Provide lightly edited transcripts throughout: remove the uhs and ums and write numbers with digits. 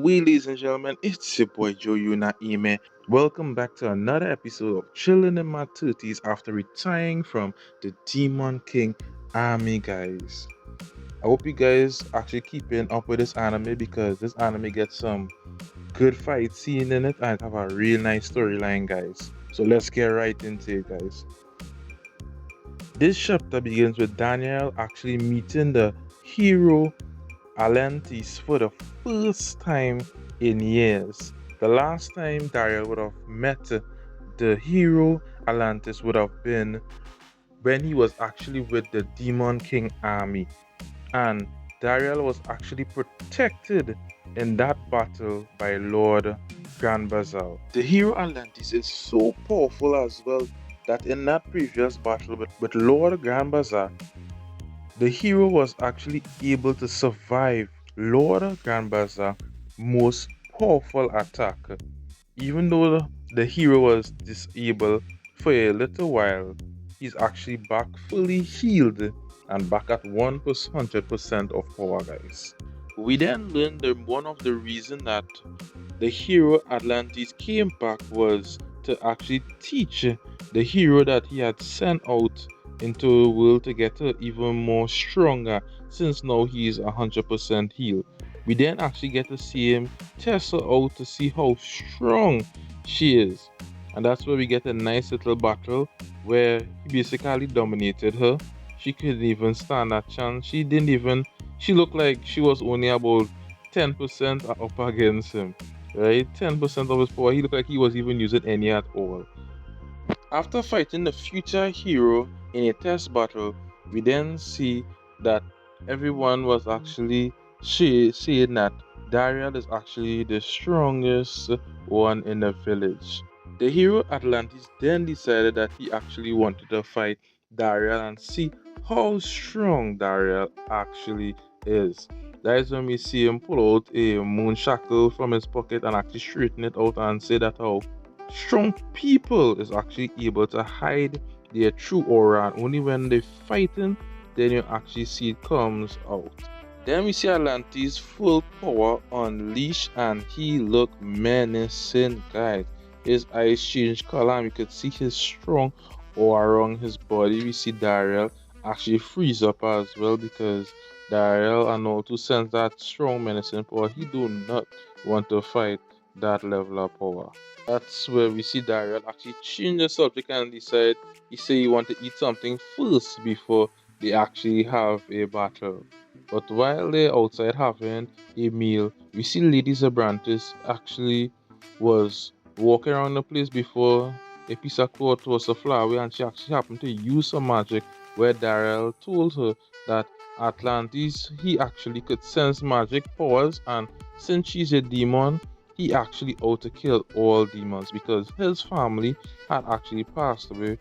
Ladies and gentlemen, it's your boy Joe Yuna Ime. Welcome back to another episode of Chilling in My 30s after retiring from the Demon King Army, guys. I hope you guys actually keeping up with this anime because this anime gets some good fight scene in it and have a real nice storyline, guys. So let's get right into it, guys. This chapter begins with Daniel actually meeting the hero Alantsil for the first time in years. The last time Daryl would have met the hero Alantsil would have been when he was actually with the Demon King army, and Daryl was actually protected in that battle by Lord Granbazal. The hero Atlantis is so powerful as well that in that previous battle with Lord Granbazal, the hero was actually able to survive Lord Granbazal's most powerful attack. Even though the hero was disabled for a little while, he's actually back fully healed and back at 100% of power, guys. We then learned that one of the reasons that the hero Atlantis came back was to actually teach the hero that he had sent out into the world to get her even more stronger, since now he is 100% healed. We then actually get to see him test her out to see how strong she is. And that's where we get a nice little battle where he basically dominated her. She couldn't even stand a chance. She looked like she was only about 10% up against him, right? 10% of his power. He looked like he was even using any at all. After fighting the future hero in a test battle, we then see that everyone was actually saying that Dariel is actually the strongest one in the village. The hero Atlantis then decided that he actually wanted to fight Dariel and see how strong Dariel actually is. That is when we see him pull out a moon shackle from his pocket and actually straighten it out and say that how strong people is actually able to hide their true aura, and only when they're fighting then you actually see it comes out. Then we see Atlantis full power unleashed and he looked menacing, guys. His eyes changed color and we could see his strong aura around his body. We see Daryl actually freeze up as well because Daryl and all to sense that strong menacing power, he do not want to fight that level of power. That's where we see Daryl actually change the subject and decide he say he want to eat something first before they actually have a battle. But while they're outside having a meal, we see Lady Zabrantis actually was walking around the place before a piece of cloth was to fly away, and she actually happened to use some magic where Daryl told her that Atlantis he actually could sense magic powers, and since she's a demon, he actually ought to kill all demons because his family had actually passed away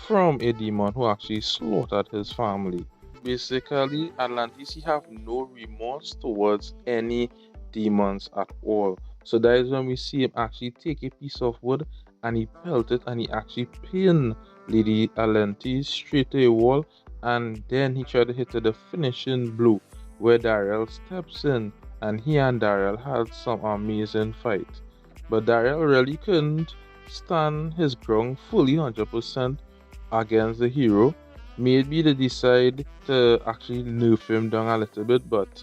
from a demon who actually slaughtered his family. Basically, Atlantis he have no remorse towards any demons at all. So that is when we see him actually take a piece of wood and he pelt it and he actually pin Lady Atlantis straight to a wall, and then he tried to hit her the finishing blow where Daryl steps in, and he and Daryl had some amazing fight. But Daryl really couldn't stand his ground fully 100% against the hero. Maybe they decide to actually nerf him down a little bit, but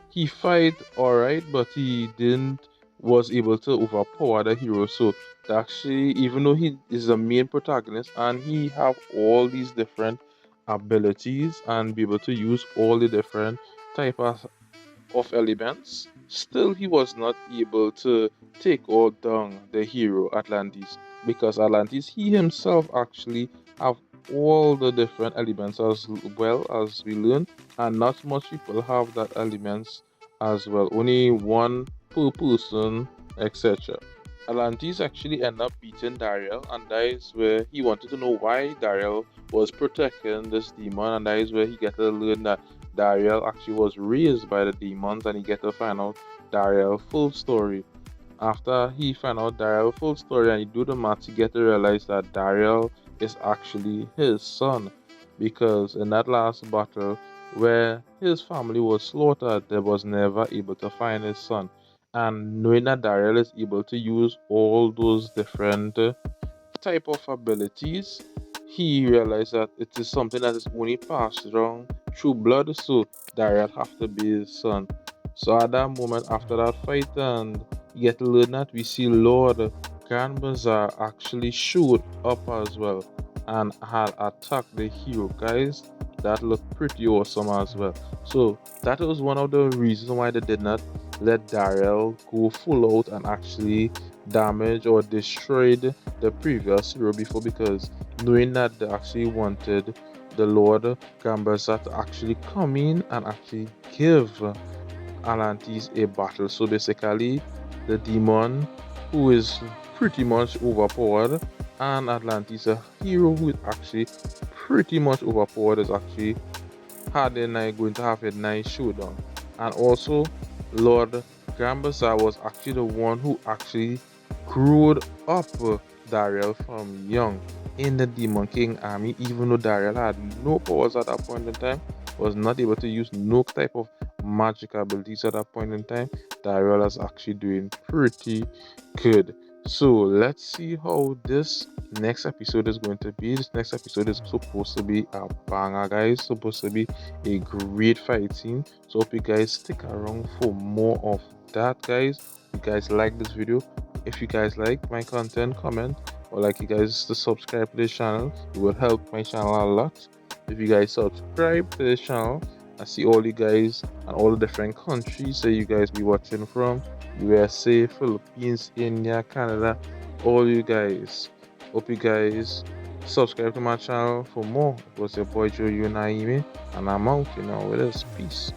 he fight alright, but he didn't was able to overpower the hero. So actually, even though he is the main protagonist and he have all these different abilities and be able to use all the different type of elements, still he was not able to take all down the hero Atlantis, because Atlantis he himself actually have all the different elements as well, as we learned, and not much people have that elements as well, only one per person, etc. Atlantis actually ended up beating Dariel, and that is where he wanted to know why Dariel was protecting this demon, and that is where he get to learn that Dariel actually was raised by the demons, and he get to find out Dariel full story. After he found out Dariel full story and he do the maths, he get to realize that Dariel is actually his son, because in that last battle where his family was slaughtered, they was never able to find his son, And knowing that Daryl is able to use all those different type of abilities, he realized that it is something that is only passed down through blood, so Daryl have to be his son. So at that moment, after that fight, and you get to learn that we see Lord Grand Bazaar actually showed up as well and had attacked the hero. Guys, that looked pretty awesome as well. So that was one of the reasons why they did not let Daryl go full out and actually damage or destroyed the previous hero before, because knowing that they actually wanted the Lord Gambasa to actually come in and actually give Atlantis a battle. So basically, the demon who is pretty much overpowered and Atlantis, a hero who is actually pretty much overpowered, is actually had a night going to have a nice showdown. And also, Lord Gambasa was actually the one who actually grew up Daryl from young in the Demon King army, even though Daryl had no powers at that point in time, was not able to use no type of magic abilities at that point in time. Daryl is actually doing pretty good. So let's see how this next episode is going to be. This next episode is supposed to be a banger, guys. Supposed to be a great fight scene. So hope you guys stick around for more of that, guys. If you guys like this video, if you guys like my content, comment, or like you guys to subscribe to this channel. It will help my channel a lot. If you guys subscribe to this channel, I see all you guys and all the different countries that you guys be watching from: USA, Philippines, India, Canada, all you guys. Hope you guys subscribe to my channel for more. It was your boy Joe Yunaime, and I'm out, with this. Peace.